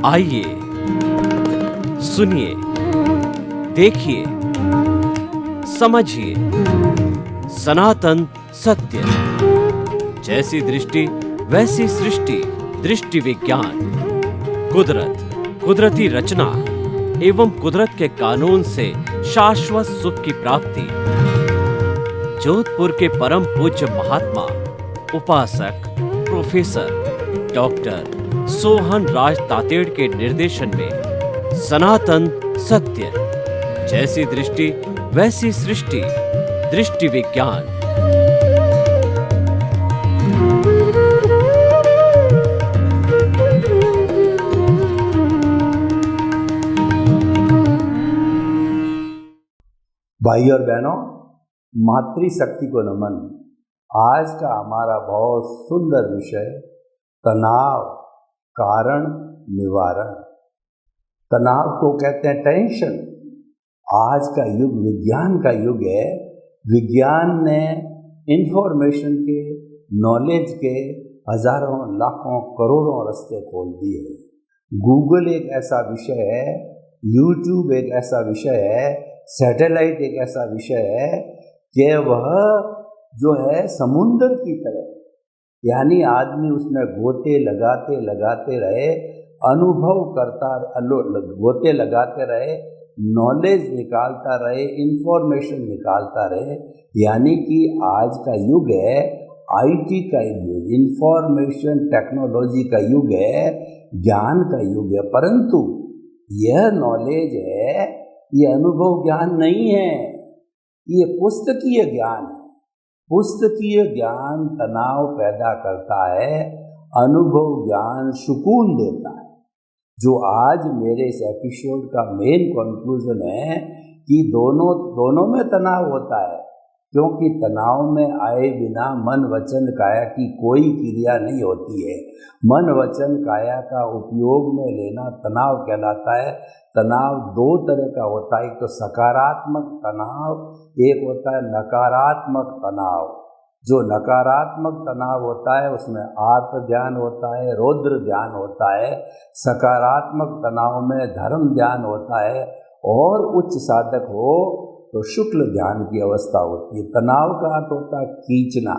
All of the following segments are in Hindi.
आइए सुनिए, देखिए, समझिए सनातन सत्य। जैसी दृष्टि वैसी सृष्टि, दृष्टि विज्ञान। कुदरत, कुदरती रचना एवं कुदरत के कानून से शाश्वत सुख की प्राप्ति। जोधपुर के परम पूज्य महात्मा उपासक प्रोफेसर डॉक्टर सोहन राज तातेड़ के निर्देशन में सनातन सत्य। जैसी दृष्टि वैसी सृष्टि, दृष्टि विज्ञान। भाई और बहनों, मातृशक्ति को नमन। आज का हमारा बहुत सुंदर विषय तनाव, कारण, निवारण। तनाव को कहते हैं टेंशन। आज का युग विज्ञान का युग है। विज्ञान ने इंफॉर्मेशन के, नॉलेज के हजारों, लाखों, करोड़ों रास्ते खोल दिए। गूगल एक ऐसा विषय है, यूट्यूब एक ऐसा विषय है, सैटेलाइट एक ऐसा विषय है कि वह जो है समुंदर की तरह, यानी आदमी उसमें गोते लगाते लगाते रहे, अनुभव करता, गोते लगाते रहे, नॉलेज निकालता रहे, इंफॉर्मेशन निकालता रहे। यानी कि आज का युग है आईटी का युग, इंफॉर्मेशन टेक्नोलॉजी का युग है, ज्ञान का युग है। परंतु यह नॉलेज है, ये अनुभव ज्ञान नहीं है, ये पुस्तकीय ज्ञान है। पुस्तकीय ज्ञान तनाव पैदा करता है, अनुभव ज्ञान सुकून देता है। जो आज मेरे इस एपिसोड का मेन कंक्लूजन है कि दोनों में तनाव होता है, क्योंकि तनाव में आए बिना मन वचन काया की कोई क्रिया नहीं होती है। मन वचन काया का उपयोग में लेना तनाव कहलाता है। तनाव दो तरह का होता है, एक तो सकारात्मक तनाव, एक होता है नकारात्मक तनाव। जो नकारात्मक तनाव होता है उसमें आत्म ध्यान होता है, रौद्र ध्यान होता है। सकारात्मक तनाव में धर्म ध्यान होता है, और उच्च साधक हो तो शुक्ल ध्यान की अवस्था होती है। तनाव का अर्थ होता है खींचना।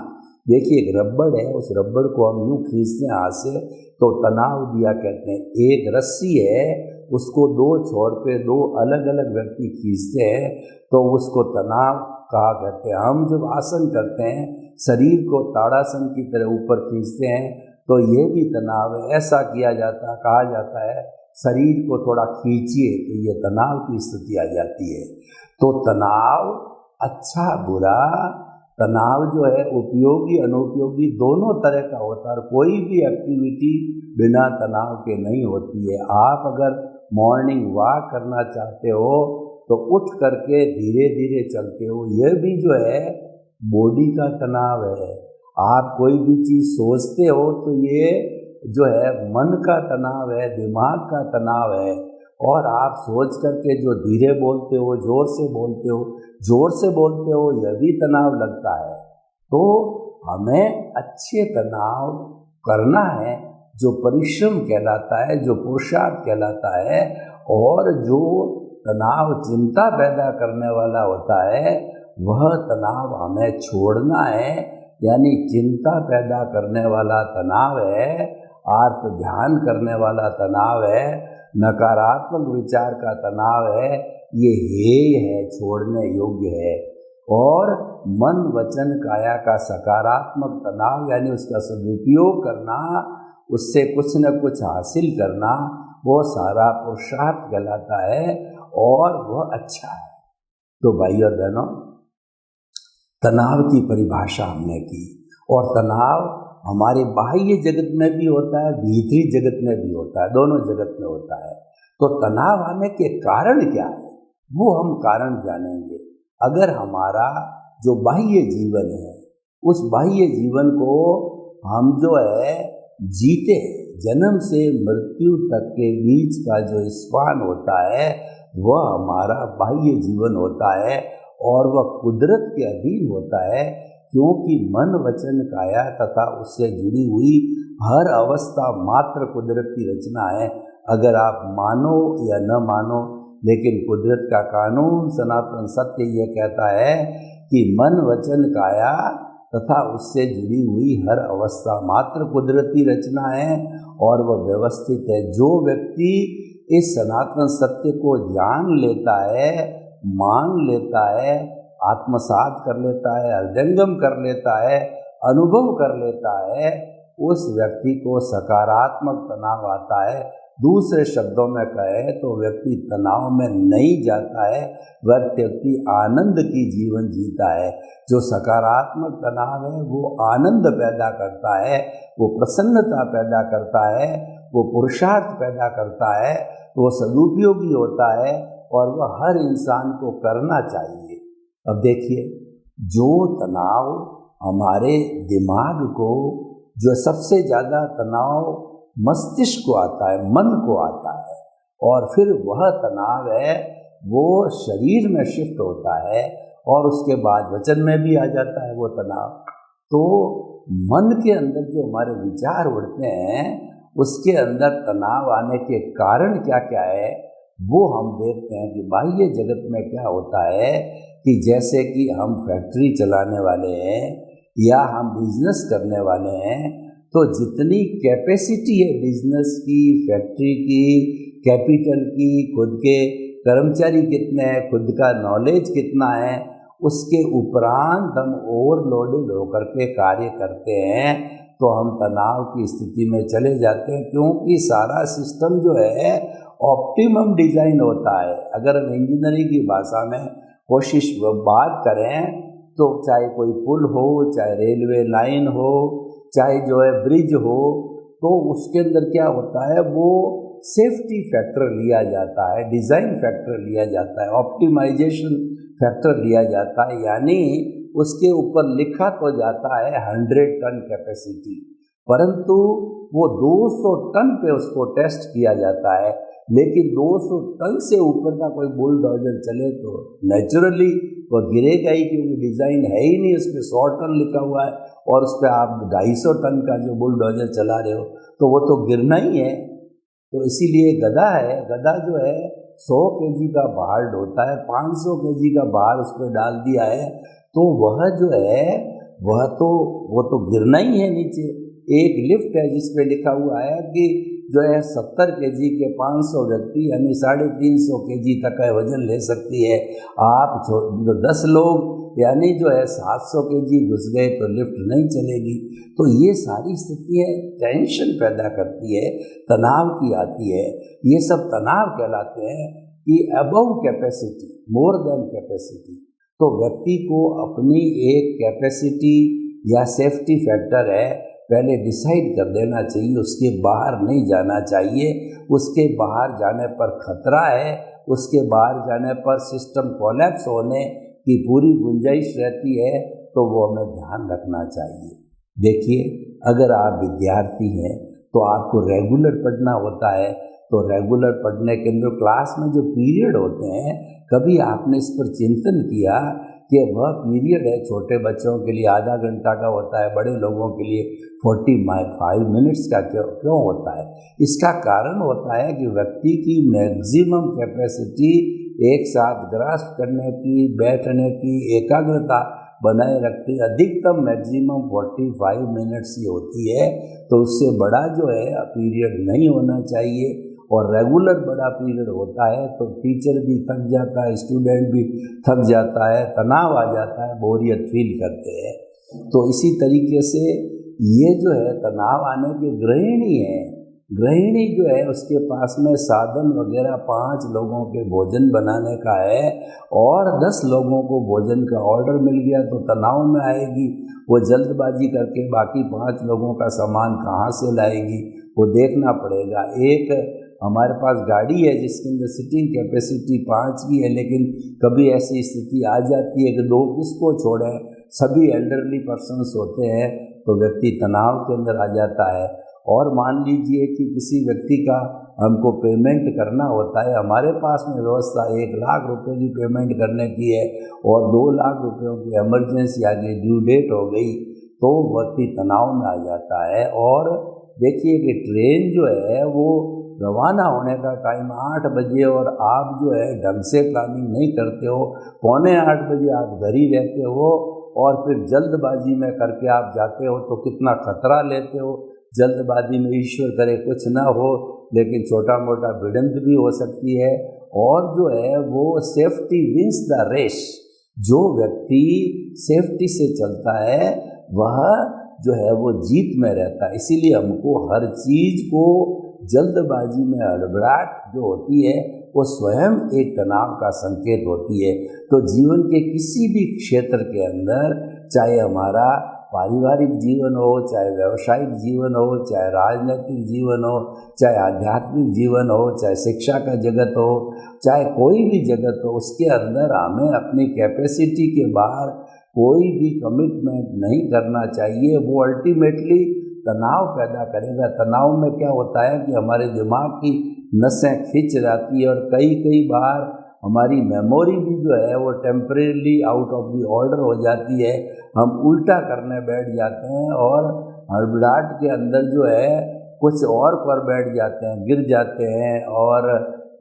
देखिए, एक रबड़ है, उस रबड़ को हम यूँ खींचते हैं हाथ से तो तनाव दिया कहते हैं। एक रस्सी है, उसको दो छोर पे दो अलग अलग व्यक्ति खींचते हैं तो उसको तनाव कहा कहते हैं। हम जब आसन करते हैं, शरीर को ताड़ासन की तरह ऊपर खींचते हैं तो ये भी तनाव है। ऐसा किया जाता, कहा जाता है शरीर को थोड़ा खींचिए, तो ये तनाव की स्थिति आ जाती है। तो तनाव अच्छा बुरा, तनाव जो है उपयोगी अनुपयोगी दोनों तरह का होता है। और कोई भी एक्टिविटी बिना तनाव के नहीं होती है। आप अगर मॉर्निंग वॉक करना चाहते हो तो उठ करके धीरे धीरे चलते हो, यह भी जो है बॉडी का तनाव है। आप कोई भी चीज़ सोचते हो तो ये जो है मन का तनाव है, दिमाग का तनाव है। और आप सोच करके जो धीरे बोलते हो, जोर से बोलते हो, यह भी तनाव लगता है। तो हमें अच्छे तनाव करना है, जो परिश्रम कहलाता है, जो पुरुषार्थ कहलाता है। और जो तनाव चिंता पैदा करने वाला होता है, वह तनाव हमें छोड़ना है। यानी चिंता पैदा करने वाला तनाव है, आत्म ध्यान करने वाला तनाव है, नकारात्मक विचार का तनाव है, ये हेय है, छोड़ने योग्य है। और मन वचन काया का सकारात्मक तनाव, यानी उसका सदुपयोग करना, उससे कुछ न कुछ हासिल करना, वो सारा पुरुषार्थ कहलाता है और वह अच्छा है। तो भाई और बहनों, तनाव की परिभाषा हमने की, और तनाव हमारे बाह्य जगत में भी होता है, भीतरी जगत में भी होता है, दोनों जगत में होता है। तो तनाव आने के कारण क्या है, वो हम कारण जानेंगे। अगर हमारा जो बाह्य जीवन है, उस बाह्य जीवन को हम जो है जीते, जन्म से मृत्यु तक के बीच का जो स्पान होता है, वह हमारा बाह्य जीवन होता है। और वह कुदरत के अधीन होता है, क्योंकि मन वचन काया तथा उससे जुड़ी हुई हर अवस्था मात्र कुदरत की रचना है। अगर आप मानो या न मानो, लेकिन कुदरत का कानून सनातन सत्य ये कहता है कि मन वचन काया तथा उससे जुड़ी हुई हर अवस्था मात्र कुदरती रचना है और वह व्यवस्थित है। जो व्यक्ति इस सनातन सत्य को जान लेता है, मान लेता है, आत्मसात कर लेता है, हृदयंगम कर लेता है, अनुभव कर लेता है, उस व्यक्ति को सकारात्मक तनाव आता है। दूसरे शब्दों में कहे तो व्यक्ति तनाव में नहीं जाता है, व्यक्ति आनंद की जीवन जीता है। जो सकारात्मक तनाव है वो आनंद पैदा करता है, वो प्रसन्नता पैदा करता है, वो पुरुषार्थ पैदा करता है, वो सदुपयोगी होता है और वह हर इंसान को करना चाहिए। अब देखिए, जो तनाव हमारे दिमाग को, जो सबसे ज़्यादा तनाव मस्तिष्क को आता है, मन को आता है, और फिर वह तनाव है वो शरीर में शिफ्ट होता है और उसके बाद वचन में भी आ जाता है वो तनाव। तो मन के अंदर जो हमारे विचार उठते हैं उसके अंदर तनाव आने के कारण क्या क्या है वो हम देखते हैं कि बाह्य जगत में क्या होता है कि जैसे कि हम फैक्ट्री चलाने वाले हैं या हम बिजनेस करने वाले हैं, तो जितनी कैपेसिटी है बिजनेस की, फैक्ट्री की, कैपिटल की, खुद के कर्मचारी कितने हैं, खुद का नॉलेज कितना है, उसके उपरांत हम ओवरलोडेड होकर के कार्य करते हैं तो हम तनाव की स्थिति में चले जाते हैं, क्योंकि सारा सिस्टम जो है ऑप्टिमम डिज़ाइन होता है। अगर हम इंजीनियरिंग की भाषा में कोशिश बात करें तो चाहे कोई पुल हो, चाहे रेलवे लाइन हो, चाहे जो है ब्रिज हो, तो उसके अंदर क्या होता है वो सेफ्टी फैक्टर लिया जाता है, डिज़ाइन फैक्टर लिया जाता है, ऑप्टिमाइजेशन फैक्टर लिया जाता है, यानी उसके ऊपर लिखा तो जाता है 100 टन कैपेसिटी, परंतु वो 200 टन पे उसको टेस्ट किया जाता है। लेकिन 200 टन से ऊपर का कोई बुलडोजर चले तो नेचुरली वो गिरेगा ही, क्योंकि डिज़ाइन है ही नहीं, उस पर 100 टन लिखा हुआ है और उस पर आप 250 टन का जो बुलडोजर चला रहे हो तो वो तो गिरना ही है। तो इसीलिए गधा है, गधा जो है 100 केजी का भार ढोता है, 500 केजी का भार उस पर डाल दिया है तो वह जो है वो तो गिरना ही है नीचे। एक लिफ्ट है जिस पे लिखा हुआ है कि जो है 70 केजी के 500 व्यक्ति यानी 350 केजी तक का वजन ले सकती है। आप जो 10 लोग यानी जो है 700 केजी घुस गए तो लिफ्ट नहीं चलेगी। तो ये सारी स्थितियाँ टेंशन पैदा करती है, तनाव की आती है। ये सब तनाव कहलाते हैं कि above capacity, more than capacity. तो व्यक्ति को अपनी एक कैपेसिटी या सेफ्टी फैक्टर है पहले डिसाइड कर देना चाहिए, उसके बाहर नहीं जाना चाहिए। उसके बाहर जाने पर खतरा है, उसके बाहर जाने पर सिस्टम कोलैप्स होने की पूरी गुंजाइश रहती है, तो वो हमें ध्यान रखना चाहिए। देखिए, अगर आप विद्यार्थी हैं तो आपको रेगुलर पढ़ना होता है, तो रेगुलर पढ़ने के लिए क्लास में जो पीरियड होते हैं, कभी आपने इस पर चिंतन किया कि वह पीरियड है छोटे बच्चों के लिए आधा घंटा का होता है, बड़े लोगों के लिए 45 मिनट्स का क्यों होता है? इसका कारण होता है कि व्यक्ति की मैक्सिमम कैपेसिटी एक साथ ग्रास्प करने की, बैठने की, एकाग्रता बनाए रखती अधिकतम मैक्सिमम 45 मिनट्स ही होती है। तो उससे बड़ा जो है पीरियड नहीं होना चाहिए। और रेगुलर बड़ा पीरियड होता है तो टीचर भी थक जाता है, स्टूडेंट भी थक जाता है, तनाव आ जाता है, बोरियत फील करते हैं। तो इसी तरीके से ये जो है तनाव आने की गृहिणी है, गृहिणी जो है उसके पास में साधन वगैरह 5 लोगों के भोजन बनाने का है और 10 लोगों को भोजन का ऑर्डर मिल गया तो तनाव में आएगी। वो जल्दबाजी करके बाकी 5 लोगों का सामान कहाँ से लाएगी, वो देखना पड़ेगा। एक हमारे पास गाड़ी है जिसके अंदर सीटिंग कैपेसिटी 5 की है, लेकिन कभी ऐसी स्थिति आ जाती है कि लोग किसको छोड़ें, सभी एल्डरली पर्सन्स होते हैं, तो व्यक्ति तनाव के अंदर आ जाता है। और मान लीजिए कि किसी व्यक्ति का हमको पेमेंट करना होता है, हमारे पास में व्यवस्था 1 लाख रुपए की पेमेंट करने की है और 2 लाख रुपयों की इमरजेंसी आ गई, ड्यू डेट हो गई, तो व्यक्ति तनाव में आ जाता है और देखिए कि ट्रेन जो है वो रवाना होने का टाइम 8 बजे और आप जो है ढंग से प्लानिंग नहीं करते हो, 7:45 आप घर ही रहते हो और फिर जल्दबाजी में करके आप जाते हो तो कितना खतरा लेते हो। जल्दबाजी में ईश्वर करे कुछ ना हो, लेकिन छोटा मोटा भिड़ंत भी हो सकती है। और जो है वो सेफ्टी विंस द रेस, जो व्यक्ति सेफ्टी से चलता है वह जो है वो जीत में रहता है। इसीलिए हमको हर चीज़ को जल्दबाजी में हड़बड़ाहट जो होती है वो स्वयं एक तनाव का संकेत होती है। तो जीवन के किसी भी क्षेत्र के अंदर, चाहे हमारा पारिवारिक जीवन हो, चाहे व्यावसायिक जीवन हो, चाहे राजनीतिक जीवन हो, चाहे आध्यात्मिक जीवन हो, चाहे शिक्षा का जगत हो, चाहे कोई भी जगत हो, उसके अंदर हमें अपनी कैपेसिटी के बाहर कोई भी कमिटमेंट नहीं करना चाहिए। वो अल्टीमेटली तनाव पैदा करेगा। तनाव में क्या होता है कि हमारे दिमाग की नसें खिंच जाती है और कई बार हमारी मेमोरी भी जो है वो temporary out of the order हो जाती है। हम उल्टा करने बैठ जाते हैं और हड़बड़ाहट के अंदर जो है कुछ और कर बैठ जाते हैं, गिर जाते हैं, और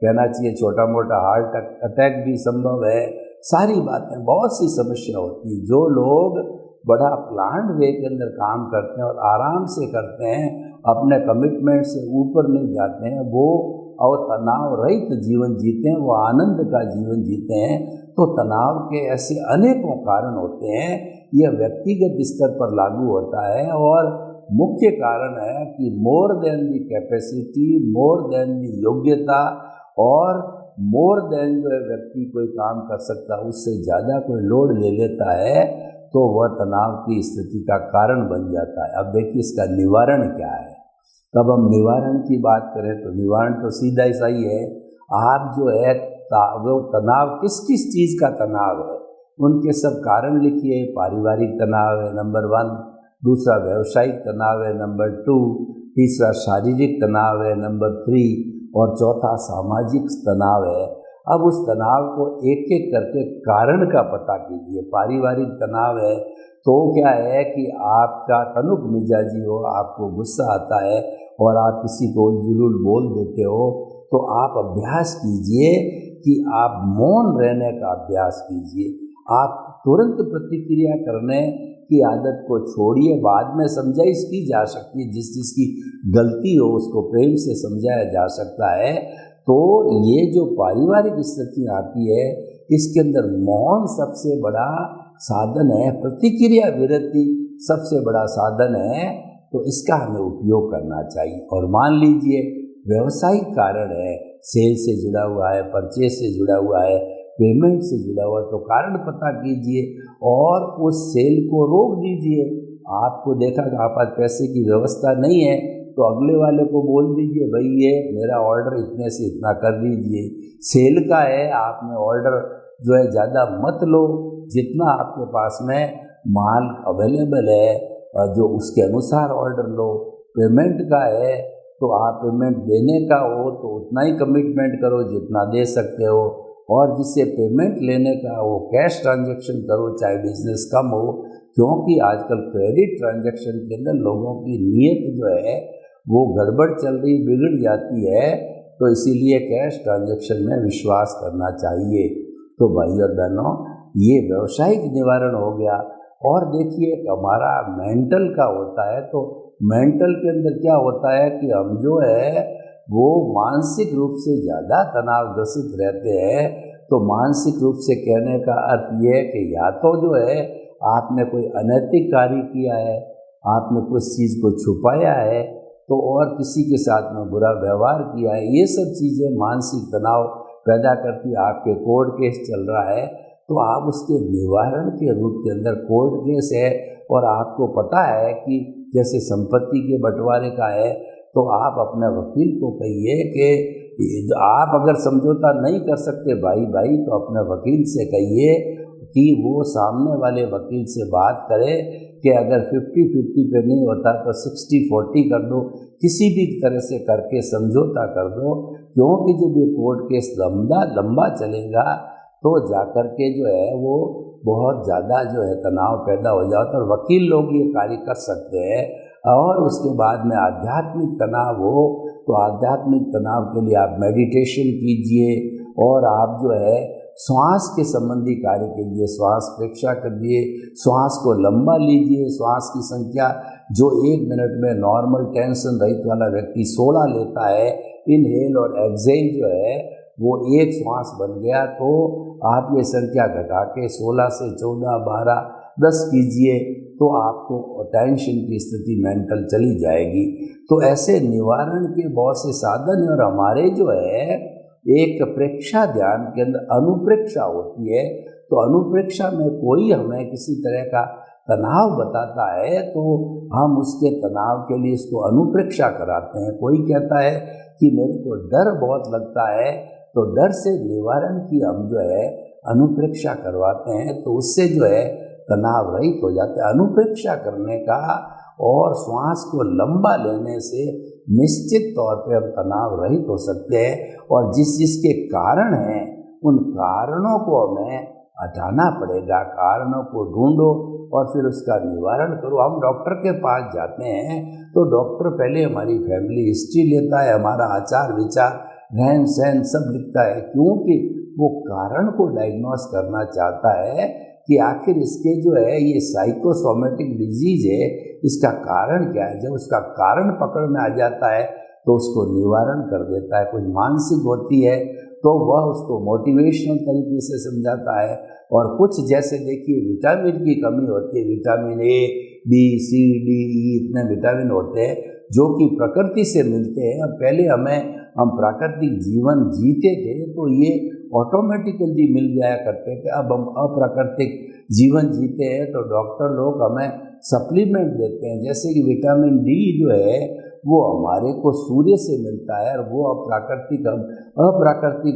कहना चाहिए छोटा मोटा हार्ट अटैक भी संभव है। सारी बातें, बहुत सी समस्या होती है। जो लोग बड़ा प्लान्ड वे के अंदर काम करते हैं और आराम से करते हैं, अपने कमिटमेंट से ऊपर नहीं जाते हैं, वो और तनाव रहित जीवन जीते हैं, वो आनंद का जीवन जीते हैं। तो तनाव के ऐसे अनेकों कारण होते हैं। यह व्यक्तिगत स्तर पर लागू होता है और मुख्य कारण है कि मोर देन दी कैपेसिटी, मोर देन दी योग्यता और मोर देन जो है व्यक्ति कोई काम कर सकता है, उससे ज़्यादा कोई लोड ले लेता है तो वह तनाव की स्थिति का कारण बन जाता है। अब देखिए इसका निवारण क्या है। तब हम निवारण की बात करें तो निवारण तो सीधा ही सही है। आप जो है वो तनाव किस किस चीज़ का तनाव है उनके सब कारण लिखिए। पारिवारिक तनाव है नंबर 1, दूसरा व्यवसायिक तनाव है नंबर 2, तीसरा शारीरिक तनाव है नंबर 3 और चौथा सामाजिक तनाव है। अब उस तनाव को एक एक करके कारण का पता कीजिए। पारिवारिक तनाव है तो क्या है कि आपका तनुक मिजाजी हो, आपको गुस्सा आता है और आप किसी को जुलूल बोल देते हो, तो आप अभ्यास कीजिए कि आप मौन रहने का अभ्यास कीजिए। आप तुरंत प्रतिक्रिया करने की आदत को छोड़िए। बाद में समझाइश की जा सकती है, जिस जिसकी गलती हो उसको प्रेम से समझाया जा सकता है। तो ये जो पारिवारिक स्थिति आती है इसके अंदर मौन सबसे बड़ा साधन है, प्रतिक्रिया विरति सबसे बड़ा साधन है। तो इसका हमें उपयोग करना चाहिए। और मान लीजिए व्यवसायिक कारण है, सेल से जुड़ा हुआ है, परचेज से जुड़ा हुआ है, पेमेंट से जुड़ा हुआ है, तो कारण पता कीजिए और उस सेल को रोक दीजिए। आपको देखा कि आप आज पैसे की व्यवस्था नहीं है तो अगले वाले को बोल दीजिए भाई ये मेरा ऑर्डर इतने से इतना कर दीजिए। सेल का है, आपने ऑर्डर जो है ज़्यादा मत लो, जितना आपके पास में माल अवेलेबल है जो उसके अनुसार ऑर्डर लो। पेमेंट का है तो आप पेमेंट देने का हो तो उतना ही कमिटमेंट करो जितना दे सकते हो, और जिससे पेमेंट लेने का वो कैश ट्रांजैक्शन करो, चाहे बिजनेस कम हो। क्योंकि आजकल क्रेडिट ट्रांजैक्शन के अंदर लोगों की नीयत जो है वो गड़बड़ चल रही, बिगड़ जाती है। तो इसीलिए कैश ट्रांजैक्शन में विश्वास करना चाहिए। तो भाई और बहनों, ये व्यवसायिक निवारण हो गया। और देखिए हमारा मेंटल का होता है, तो मेंटल के अंदर क्या होता है कि हम जो है वो मानसिक रूप से ज़्यादा तनावग्रसित रहते हैं। तो मानसिक रूप से कहने का अर्थ ये है कि या तो जो है आपने कोई अनैतिक कार्य किया है, आपने कुछ चीज़ को छुपाया है, तो और किसी के साथ में बुरा व्यवहार किया है, ये सब चीज़ें मानसिक तनाव पैदा करती। आपके कोर्ट केस चल रहा है तो आप उसके निवारण के रूप के अंदर कोर्ट केस है और आपको पता है कि जैसे संपत्ति के बंटवारे का है, तो आप अपने वकील को कहिए कि आप अगर समझौता नहीं कर सकते भाई तो अपने वकील से कहिए कि वो सामने वाले वकील से बात करे कि अगर 50-50 पे नहीं होता तो 60-40 कर दो, किसी भी तरह से करके समझौता कर दो। क्योंकि जब ये कोर्ट केस लंबा चलेगा तो जाकर के जो है वो बहुत ज़्यादा जो है तनाव पैदा हो जाता है और वकील लोग ये कार्य कर सकते हैं। और उसके बाद में आध्यात्मिक तनाव हो तो आध्यात्मिक तनाव के लिए आप मेडिटेशन कीजिए, और आप जो है श्वास के संबंधी कार्य के लिए श्वास परीक्षा करिए, श्वास को लंबा लीजिए। श्वास की संख्या जो 1 मिनट में नॉर्मल टेंशन रहित वाला व्यक्ति 16 लेता है, इनहेल और एक्सहेल जो है वो एक श्वास बन गया, तो आप ये संख्या घटा के 16 से 14, 12, 10 कीजिए, तो आपको टेंशन की स्थिति मेंटल चली जाएगी। तो ऐसे निवारण के बहुत से साधन हैं, और हमारे जो है एक प्रेक्षा ध्यान के अंदर अनुप्रेक्षा होती है। तो अनुप्रेक्षा में कोई हमें किसी तरह का तनाव बताता है तो हम उसके तनाव के लिए उसको अनुप्रेक्षा कराते हैं। कोई कहता है कि मेरे को डर बहुत लगता है, तो डर से निवारण की हम जो है अनुप्रेक्षा करवाते हैं, तो उससे जो है तनाव रहित हो जाते हैं। अनुप्रेक्षा करने का और श्वास को लंबा लेने से निश्चित तौर पे हम तनाव रहित हो सकते हैं, और जिसके कारण हैं उन कारणों को हमें हटाना पड़ेगा। कारणों को ढूंढो और फिर उसका निवारण करो। हम डॉक्टर के पास जाते हैं तो डॉक्टर पहले हमारी फैमिली हिस्ट्री लेता है, हमारा आचार विचार रहन सहन सब लिखता है, क्योंकि वो कारण को डायग्नोस करना चाहता है कि आखिर इसके जो है ये साइकोसोमेटिक डिजीज है, इसका कारण क्या है। जब उसका कारण पकड़ में आ जाता है तो उसको निवारण कर देता है। कुछ मानसिक होती है तो वह उसको मोटिवेशनल तरीके से समझाता है, और कुछ जैसे देखिए विटामिन की कमी होती है, vitamin A, B, C, D, E इतने विटामिन होते हैं जो कि प्रकृति से मिलते हैं, और पहले हम प्राकृतिक जीवन जीते थे तो ये ऑटोमेटिकली मिल जाया करते थे। अब हम अप्राकृतिक जीवन जीते हैं तो डॉक्टर लोग हमें सप्लीमेंट देते हैं, जैसे कि विटामिन डी जो है वो हमारे को सूर्य से मिलता है, और वो अप्राकृतिक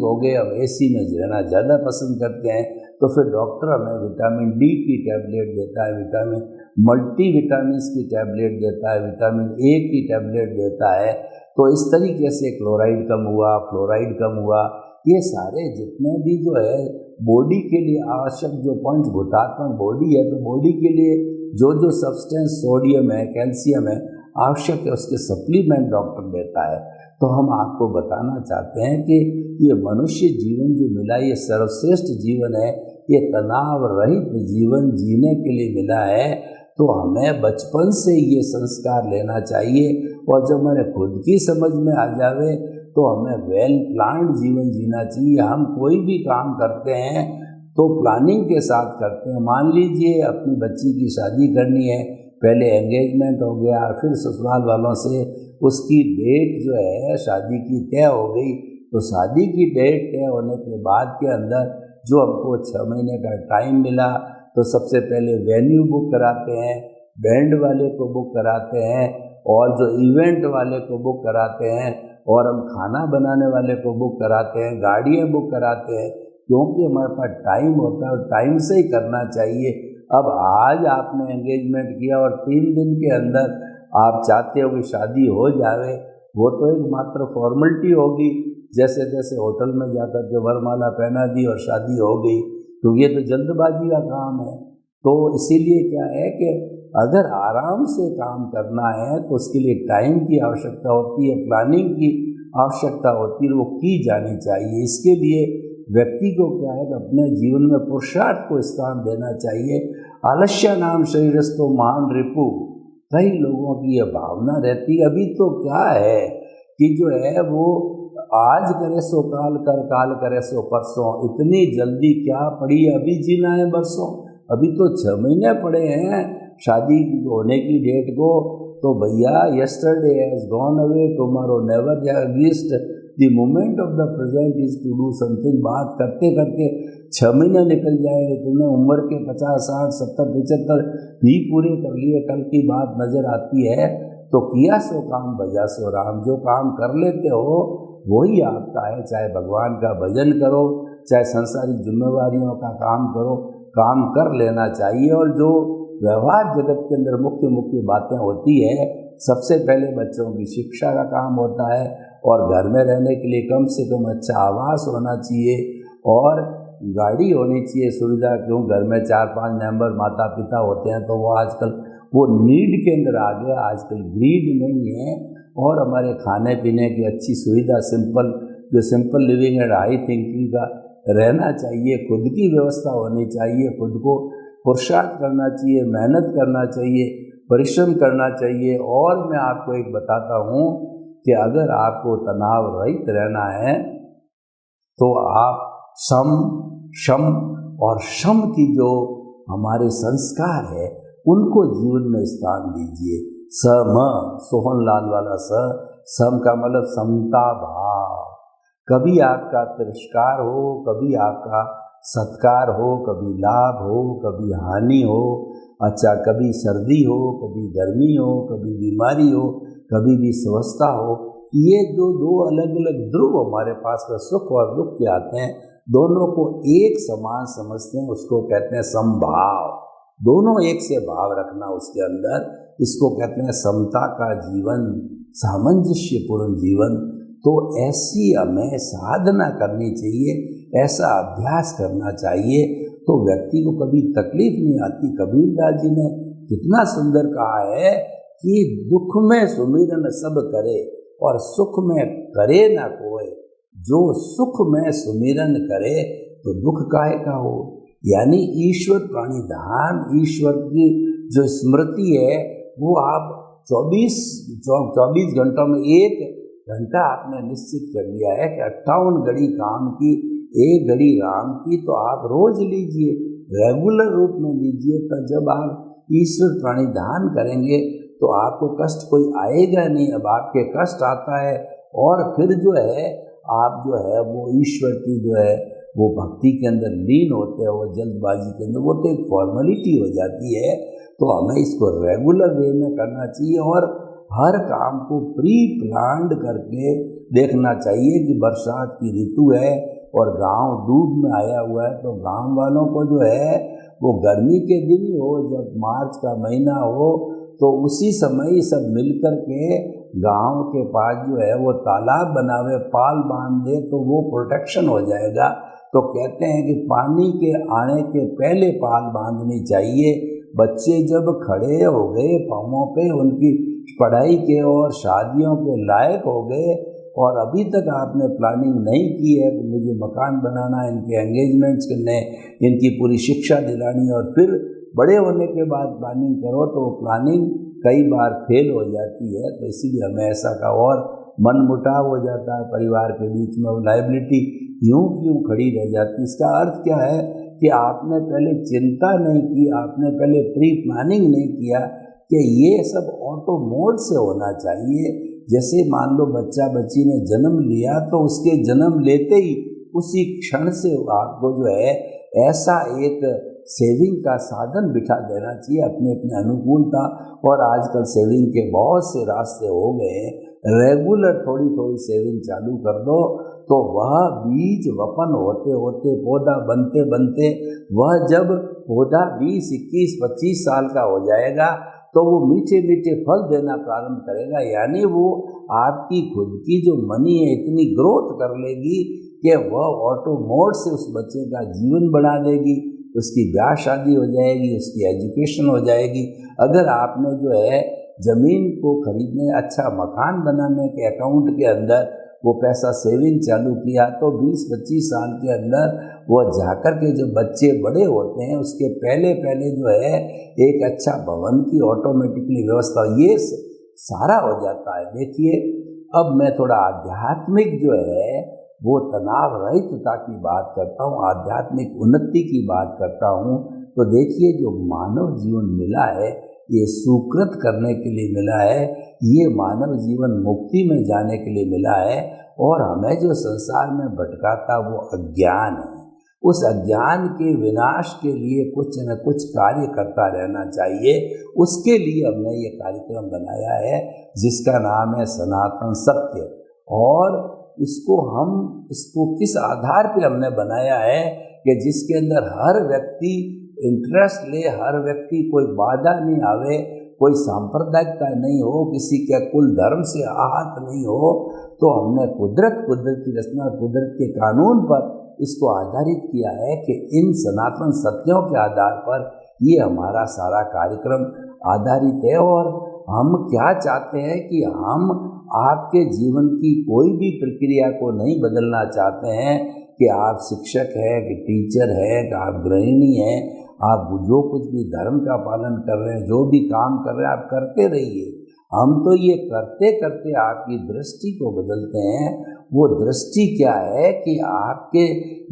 हो गए। अब एसी में रहना ज़्यादा पसंद करते हैं, तो फिर डॉक्टर हमें विटामिन डी की टैबलेट देता है, विटामिन मल्टीविटामिन की टैबलेट देता है, विटामिन ए की टैबलेट देता है। तो इस तरीके से क्लोराइड कम हुआ, फ्लोराइड कम हुआ, ये सारे जितने भी जो है बॉडी के लिए आवश्यक जो पंचभूतात्मक बॉडी है, तो बॉडी के लिए जो सब्सटेंस सोडियम है, कैल्शियम है आवश्यक है, उसके सप्लीमेंट डॉक्टर देता है। तो हम आपको बताना चाहते हैं कि ये मनुष्य जीवन जो मिला ये सर्वश्रेष्ठ जीवन है, ये तनाव रहित जीवन जीने के लिए मिला है। तो हमें बचपन से ये संस्कार लेना चाहिए, और जब हमारे खुद की समझ में आ जावे तो हमें वेल प्लान्ड जीवन जीना चाहिए। हम कोई भी काम करते हैं तो प्लानिंग के साथ करते हैं। मान लीजिए अपनी बच्ची की शादी करनी है, पहले एंगेजमेंट हो गया, फिर ससुराल वालों से उसकी डेट जो है शादी की तय हो गई, तो शादी की डेट तय होने के बाद के अंदर जो हमको 6 महीने का टाइम मिला, तो सबसे पहले वेन्यू बुक कराते हैं, बैंड वाले को बुक कराते हैं, और जो इवेंट वाले को बुक कराते हैं, और हम खाना बनाने वाले को बुक कराते हैं, गाड़ियाँ बुक कराते हैं, क्योंकि हमारे पास टाइम होता है और टाइम से ही करना चाहिए। अब आज आपने एंगेजमेंट किया और 3 दिन के अंदर आप चाहते हो कि शादी हो जावे, वो तो एक मात्र फॉर्मेलिटी होगी। जैसे जैसे होटल में जाकर के वरमाला पहना दी और शादी हो गई, तो ये तो जल्दबाजी का काम है। तो इसीलिए क्या है कि अगर आराम से काम करना है तो उसके लिए टाइम की आवश्यकता होती है, प्लानिंग की आवश्यकता होती है, वो की जानी चाहिए। इसके लिए व्यक्ति को क्या है कि अपने जीवन में पुरुषार्थ को स्थान देना चाहिए। आलस्य नाम शरीरस्थो महान रिपु, कई लोगों की यह भावना रहती है। अभी तो क्या है कि जो है वो आज करे सो काल कर, काल करे सो परसों, इतनी जल्दी क्या पड़ी अभी जीना है बरसों। अभी तो 6 महीने पड़े हैं शादी होने की डेट को, तो भैया yesterday has gone away, tomorrow never exist, the moment of the present is to do something. बात करते करते 6 महीने निकल जाएंगे, तुमने उम्र के 50, 60, 70, 75 भी पूरे कर लिए, कल की बात नजर आती है। तो किया सो काम भजा सो राम, जो काम कर लेते हो वही आपका है। चाहे भगवान का भजन करो, चाहे संसारिक जिम्मेवारियों का काम करो, काम कर लेना चाहिए। और जो व्यवहार जगत के अंदर मुख्य मुख्य बातें होती है, सबसे पहले बच्चों की शिक्षा का काम होता है, और घर में रहने के लिए कम से कम अच्छा आवास होना चाहिए, और गाड़ी होनी चाहिए सुविधा। क्यों घर में 4-5 मेंबर माता पिता होते हैं तो वो आजकल वो नीड के अंदर आ गया। आजकल ग्रीड नहीं है, और हमारे खाने पीने की अच्छी सुविधा, simple living and high thinking का रहना चाहिए। खुद की व्यवस्था होनी चाहिए, खुद को पुरुषार्थ करना चाहिए, मेहनत करना चाहिए, परिश्रम करना चाहिए। और मैं आपको एक बताता हूँ कि अगर आपको तनाव रहित रहना है तो आप सम, शम और शम की जो हमारे संस्कार है उनको जीवन में स्थान दीजिए। सम, सोहनलाल वाला सम का मतलब समता भाव। कभी आपका तिरस्कार हो, कभी आपका सत्कार हो, कभी लाभ हो, कभी हानि हो, अच्छा कभी सर्दी हो, कभी गर्मी हो, कभी बीमारी हो, कभी भी स्वस्थता हो। ये जो दो अलग अलग ध्रुव हमारे पास में सुख और दुख के आते हैं, दोनों को एक समान समझते हैं, उसको कहते हैं समभाव। दोनों एक से भाव रखना उसके अंदर, इसको कहते हैं समता का जीवन, सामंजस्यपूर्ण जीवन। तो ऐसी हमें साधना करनी चाहिए, ऐसा अभ्यास करना चाहिए, तो व्यक्ति को कभी तकलीफ नहीं आती। कबीरदास जी ने कितना सुंदर कहा है कि दुख में सुमिरन सब करे और सुख में करे ना कोई। जो सुख में सुमिरन करे तो दुख काहे का हो। यानी ईश्वर प्रणिधान, ईश्वर की जो स्मृति है वो आप 24 घंटों में 1 घंटा आपने निश्चित कर लिया है कि 58 घड़ी काम की, 1 घड़ी राम की, तो आप रोज लीजिए, रेगुलर रूप में लीजिए। तो जब आप ईश्वर प्रणिधान करेंगे तो आपको कष्ट कोई आएगा नहीं। अब आपके कष्ट आता है और फिर जो है आप जो है वो ईश्वर की जो है वो भक्ति के अंदर लीन होते हैं, वो जल्दबाजी के अंदर, वो तो एक फॉर्मेलिटी हो जाती है। तो हमें इसको रेगुलर वे में करना चाहिए और हर काम को प्री प्लान्ड करके देखना चाहिए कि बरसात की ऋतु है और गांव डूब में आया हुआ है, तो गांव वालों को जो है वो गर्मी के दिन ही हो, जब मार्च का महीना हो, तो उसी समय सब मिलकर के गांव के पास जो है वो तालाब बनावे, पाल बांध दे, तो वो प्रोटेक्शन हो जाएगा। तो कहते हैं कि पानी के आने के पहले पाल बांधनी चाहिए। बच्चे जब खड़े हो गए पाँवों पे, उनकी पढ़ाई के और शादियों के लायक हो गए, और अभी तक आपने प्लानिंग नहीं की है कि मुझे मकान बनाना, इनके एंगेजमेंट्स करने, इनकी पूरी शिक्षा दिलानी, और फिर बड़े होने के बाद प्लानिंग करो, तो प्लानिंग कई बार फेल हो जाती है। तो इसीलिए हमें ऐसा का और मनमुटाव हो जाता है परिवार के बीच में, वो लायबिलिटी यूं क्यों खड़ी रह जाती। इसका अर्थ क्या है कि आपने पहले चिंता नहीं की, आपने पहले प्री प्लानिंग नहीं किया कि ये सब ऑटो मोड से होना चाहिए। जैसे मान लो बच्चा बच्ची ने जन्म लिया, तो उसके जन्म लेते ही उसी क्षण से आपको जो है ऐसा एक सेविंग का साधन बिठा देना चाहिए अपने अपने अनुकूलता। और आजकल सेविंग के बहुत से रास्ते हो गए, रेगुलर थोड़ी थोड़ी सेविंग चालू कर दो, तो वह बीज वपन होते होते, पौधा बनते बनते, वह जब पौधा 20, 21, 25 साल का हो जाएगा, तो वो मीठे मीठे फल देना प्रारंभ करेगा। यानी वो आपकी खुद की जो मनी है इतनी ग्रोथ कर लेगी कि वह ऑटो मोड से उस बच्चे का जीवन बढ़ा देगी, उसकी ब्याह शादी हो जाएगी, उसकी एजुकेशन हो जाएगी। अगर आपने जो है ज़मीन को खरीदने, अच्छा मकान बनाने के अकाउंट के अंदर वो पैसा सेविंग चालू किया, तो 20-25 साल के अंदर वो जाकर के जो बच्चे बड़े होते हैं उसके पहले पहले जो है एक अच्छा भवन की ऑटोमेटिकली व्यवस्था, ये सारा हो जाता है। देखिए, अब मैं थोड़ा आध्यात्मिक जो है वो तनाव रहितता की बात करता हूँ, आध्यात्मिक उन्नति की बात करता हूँ। तो देखिए, जो मानव जीवन मिला है ये सुकृत करने के लिए मिला है, ये मानव जीवन मुक्ति में जाने के लिए मिला है, और हमें जो संसार में भटकाता वो अज्ञान है। उस अज्ञान के विनाश के लिए कुछ न कुछ कार्य करता रहना चाहिए। उसके लिए हमने ये कार्यक्रम बनाया है जिसका नाम है सनातन सत्य। और इसको किस आधार पे हमने बनाया है कि जिसके अंदर हर व्यक्ति इंटरेस्ट ले, हर व्यक्ति कोई बाधा नहीं आवे, कोई सांप्रदायिकता नहीं हो, किसी के कुल धर्म से आहत नहीं हो। तो हमने कुदरत की रचना, कुदरत के कानून पर इसको आधारित किया है कि इन सनातन सत्यों के आधार पर ये हमारा सारा कार्यक्रम आधारित है और हम क्या चाहते हैं कि हम आपके जीवन की कोई भी प्रक्रिया को नहीं बदलना चाहते हैं कि आप शिक्षक हैं कि टीचर हैं कि आप गृहिणी हैं, आप जो कुछ भी धर्म का पालन कर रहे हैं, जो भी काम कर रहे हैं आप करते रहिए। हम तो ये करते करते आपकी दृष्टि को बदलते हैं। वो दृष्टि क्या है कि आपके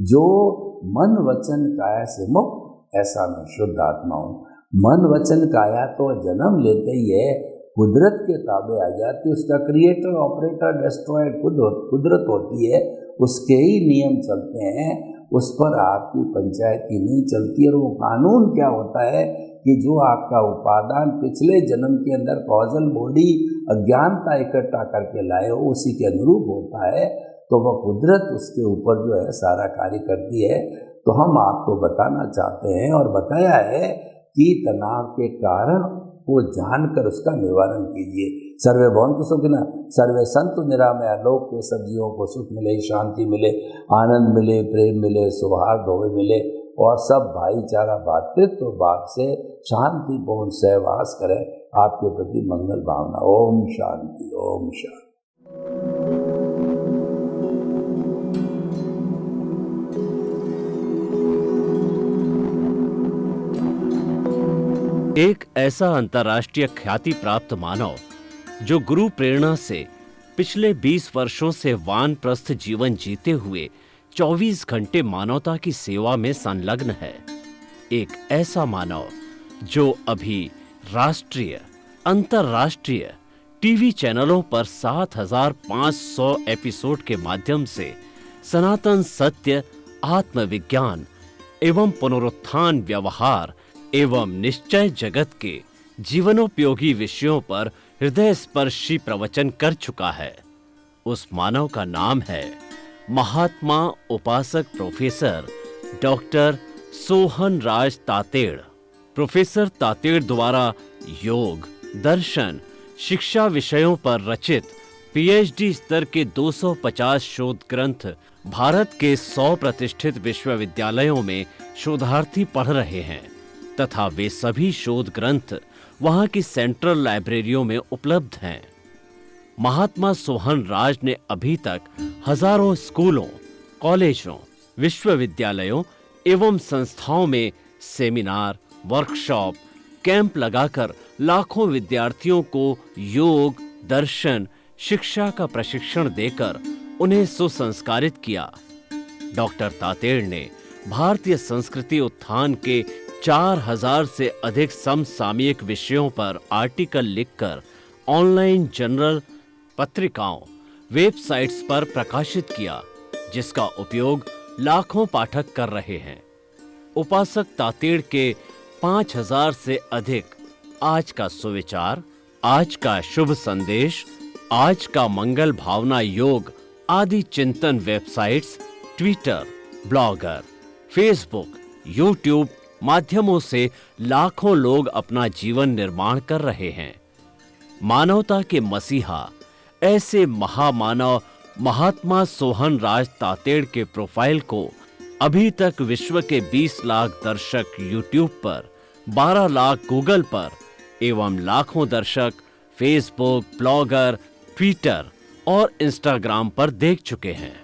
जो मन वचन काया से मुक्त, ऐसा मैं शुद्ध आत्मा हूँ। मन वचन काया तो जन्म लेते ही है कुदरत के ताबे आ जाती है, उसका क्रिएटर ऑपरेटर डेस्ट्रॉयर कुदरत होती है, उसके ही नियम चलते हैं, उस पर आपकी पंचायती नहीं चलती। और वो कानून क्या होता है कि जो आपका उपादान पिछले जन्म के अंदर कॉजल बॉडी अज्ञानता इकट्ठा करके लाए हो उसी के अनुरूप होता है, तो वह कुदरत उसके ऊपर जो है सारा कार्य करती है। तो हम आपको बताना चाहते हैं और बताया है कि तनाव के कारण वो जानकर उसका निवारण कीजिए। सर्वे भवन्तु सुखिनः, सर्वे सन्तु निरामया, लोक के सब जीवों को सुख मिले, शांति मिले, आनंद मिले, प्रेम मिले, सौहार्द होवे मिले और सब भाईचारा भातृत्व भाव से शांतिपूर्ण सहवास करें। आपके प्रति मंगल भावना। ओम शांति, ओम शांति। एक ऐसा अंतर्राष्ट्रीय ख्याति प्राप्त मानव जो गुरु प्रेरणा से पिछले 20 वर्षों से वानप्रस्थ जीवन जीते हुए 24 घंटे मानवता की सेवा में संलग्न है। एक ऐसा मानव जो अभी राष्ट्रीय, अंतर्राष्ट्रीय टीवी चैनलों पर 7,500 एपिसोड के माध्यम से सनातन सत्य, आत्मविज्ञान एवं पुनरुत्थान, व्यवहार एवं निश्चय जगत के जीवनोपयोगी विषयों पर हृदय स्पर्शी प्रवचन कर चुका है। उस मानव का नाम है महात्मा उपासक प्रोफेसर डॉक्टर सोहन राज तातेड़। प्रोफेसर तातेड़ द्वारा योग, दर्शन, शिक्षा विषयों पर रचित पीएचडी स्तर के 250 शोध ग्रंथ भारत के 100 प्रतिष्ठित विश्वविद्यालयों में शोधार्थी पढ़ रहे हैं तथा वे सभी शोध ग्रंथ वहां की सेंट्रल लाइब्रेरियों में उपलब्ध हैं। महात्मा सोहन राज ने अभी तक हजारों स्कूलों, कॉलेजों, विश्वविद्यालयों एवं संस्थाओं में सेमिनार, वर्कशॉप, कैंप लगाकर लाखों विद्यार्थियों को योग, दर्शन, शिक्षा का प्रशिक्षण देकर उन्हें सुसंस्कारित किया। डॉक्टर तातेड़ ने भारतीय संस्कृति उत्थान के 4000 से अधिक समसामयिक विषयों पर आर्टिकल लिखकर ऑनलाइन जर्नल, पत्रिकाओं, वेबसाइट्स पर प्रकाशित किया, जिसका उपयोग लाखों पाठक कर रहे हैं। उपासक तातेड़ के 5000 से अधिक आज का सुविचार, आज का शुभ संदेश, आज का मंगल भावना योग आदि चिंतन websites, Twitter, blogger, Facebook, YouTube माध्यमों से लाखों लोग अपना जीवन निर्माण कर रहे हैं। मानवता के मसीहा ऐसे महामानव महात्मा सोहन राज तातेड़ के प्रोफाइल को अभी तक विश्व के 20 लाख दर्शक यूट्यूब पर, 12 लाख गूगल पर एवं लाखों दर्शक फेसबुक, ब्लॉगर, ट्विटर और इंस्टाग्राम पर देख चुके हैं।